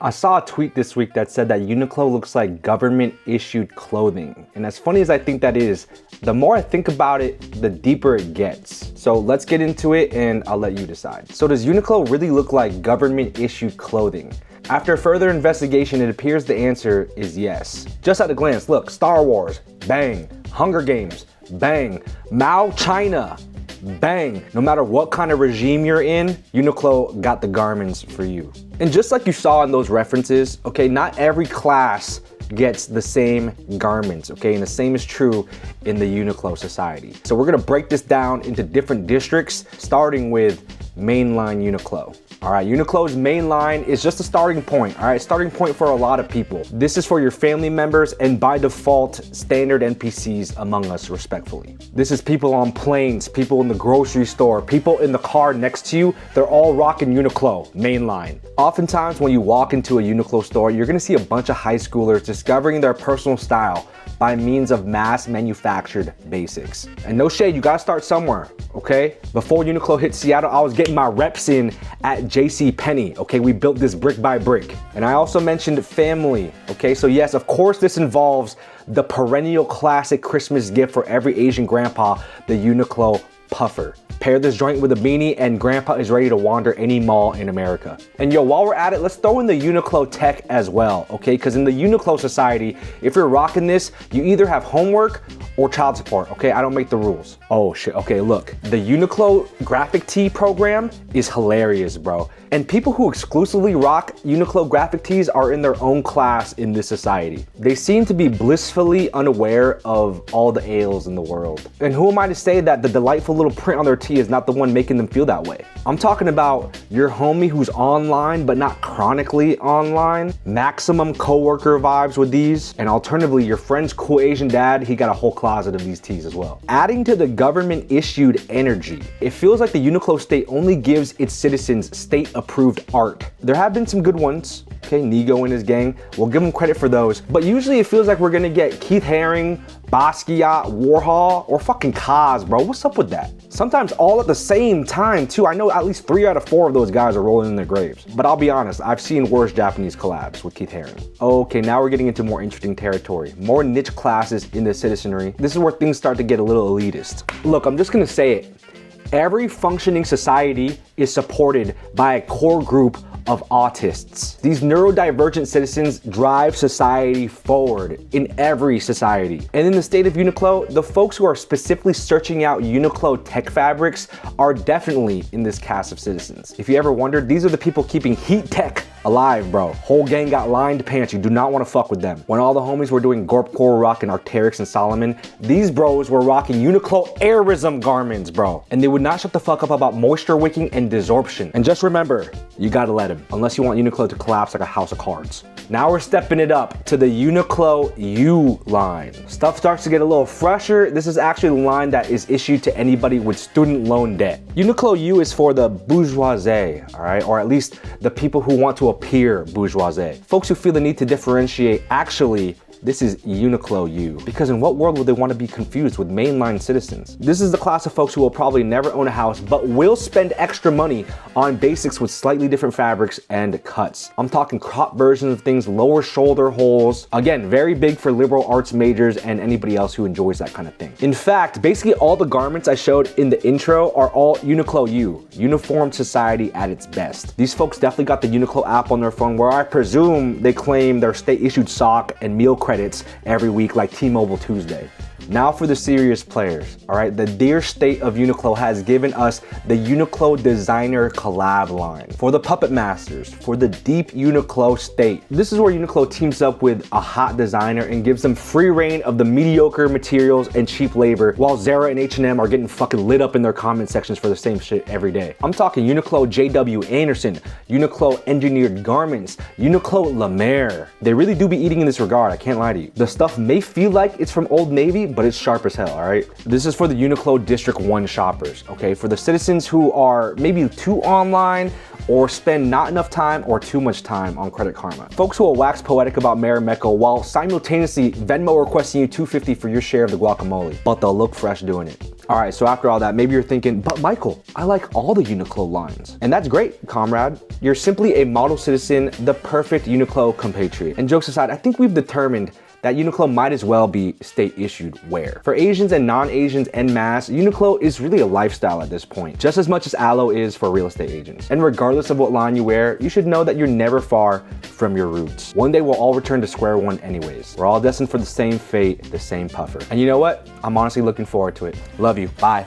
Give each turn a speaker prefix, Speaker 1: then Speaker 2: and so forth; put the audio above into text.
Speaker 1: I saw a tweet this week that said that Uniqlo looks like government issued clothing. And as funny as I think that is, the more I think about it, the deeper it gets. So let's get into it and I'll let you decide. So does Uniqlo really look like government issued clothing? After further investigation, it appears the answer is yes. Just at a glance, look, Star Wars, bang. Hunger Games, bang. Mao China, bang. No matter what kind of regime you're in, Uniqlo got the garments for you. And just like you saw in those references, okay, not every class gets the same garments, okay? And the same is true in the Uniqlo society. So we're gonna break this down into different districts, starting with Mainline Uniqlo. All right, Uniqlo's Mainline is just a starting point, all right? Starting point for a lot of people. This is for your family members and by default, standard NPCs among us, respectfully. This is people on planes, people in the grocery store, people in the car next to you. They're all rocking Uniqlo Mainline. Oftentimes when you walk into a Uniqlo store, you're gonna see a bunch of high schoolers discovering their personal style by means of mass manufactured basics. And no shade, you gotta start somewhere, okay? Before Uniqlo hit Seattle, I was getting my reps in at JCPenney, okay? We built this brick by brick. And I also mentioned family, okay? So yes, of course this involves the perennial classic Christmas gift for every Asian grandpa, the Uniqlo puffer. Pair this joint with a beanie and grandpa is ready to wander any mall in America. And yo, while we're at it, let's throw in the Uniqlo tech as well, okay? Because in the Uniqlo society, if you're rocking this, you either have homework or child support, okay? I don't make the rules. Oh shit, okay, look. The Uniqlo graphic tee program is hilarious, bro. And people who exclusively rock Uniqlo graphic tees are in their own class in this society. They seem to be blissfully unaware of all the ails in the world. And who am I to say that the delightful little print on their tee is not the one making them feel that way? I'm talking about your homie who's online but not chronically online. Maximum coworker vibes with these. And alternatively, your friend's cool Asian dad, he got a whole closet of these tees as well. Adding to the government issued energy, it feels like the Uniqlo state only gives its citizens state approved art. There have been some good ones, okay, Nigo and his gang, we'll give them credit for those, but usually it feels like we're gonna get Keith Haring, Basquiat, Warhol, or fucking Kaz, bro. What's up with that? Sometimes all at the same time too. I know at least 3 out of 4 of those guys are rolling in their graves. But I'll be honest, I've seen worse Japanese collabs with Keith Haring. Okay, now we're getting into more interesting territory. More niche classes in the citizenry. This is where things start to get a little elitist. Look, I'm just gonna say it. Every functioning society is supported by a core group of autists. These neurodivergent citizens drive society forward in every society. And in the state of Uniqlo, the folks who are specifically searching out Uniqlo tech fabrics are definitely in this cast of citizens. If you ever wondered, these are the people keeping heat tech alive, bro. Whole gang got lined pants. You do not want to fuck with them. When all the homies were doing Gorpcore rocking Arc'teryx and Solomon, these bros were rocking Uniqlo Airism garments, bro. And they would not shut the fuck up about moisture wicking and desorption. And just remember, you gotta let him, unless you want Uniqlo to collapse like a house of cards. Now we're stepping it up to the Uniqlo U line. Stuff starts to get a little fresher. This is actually the line that is issued to anybody with student loan debt. Uniqlo U is for the bourgeoisie, all right? Or at least the people who want to appear bourgeoisie. Folks who feel the need to differentiate. Actually, this is Uniqlo U, because in what world would they want to be confused with mainline citizens? This is the class of folks who will probably never own a house, but will spend extra money on basics with slightly different fabrics and cuts. I'm talking crop versions of things, lower shoulder holes. Again, very big for liberal arts majors and anybody else who enjoys that kind of thing. In fact, basically all the garments I showed in the intro are all Uniqlo U, uniform society at its best. These folks definitely got the Uniqlo app on their phone, where I presume they claim their state-issued sock and meal credits every week like T-Mobile Tuesday. Now for the serious players, all right? The dear state of Uniqlo has given us the Uniqlo Designer Collab line. For the puppet masters, for the deep Uniqlo state. This is where Uniqlo teams up with a hot designer and gives them free reign of the mediocre materials and cheap labor, while Zara and H&M are getting fucking lit up in their comment sections for the same shit every day. I'm talking Uniqlo JW Anderson, Uniqlo Engineered Garments, Uniqlo La Mer. They really do be eating in this regard, I can't lie to you. The stuff may feel like it's from Old Navy, but it's sharp as hell, all right? This is for the Uniqlo District 1 shoppers, okay? For the citizens who are maybe too online or spend not enough time or too much time on Credit Karma. Folks who will wax poetic about Marimekko while simultaneously Venmo requesting you $250 for your share of the guacamole, but they'll look fresh doing it. All right, so after all that, maybe you're thinking, but Michael, I like all the Uniqlo lines. And that's great, comrade. You're simply a model citizen, the perfect Uniqlo compatriot. And jokes aside, I think we've determined that Uniqlo might as well be state-issued wear. For Asians and non-Asians en masse, Uniqlo is really a lifestyle at this point, just as much as Aloe is for real estate agents. And regardless of what line you wear, you should know that you're never far from your roots. One day we'll all return to square one anyways. We're all destined for the same fate, the same puffer. And you know what? I'm honestly looking forward to it. Love you. Bye.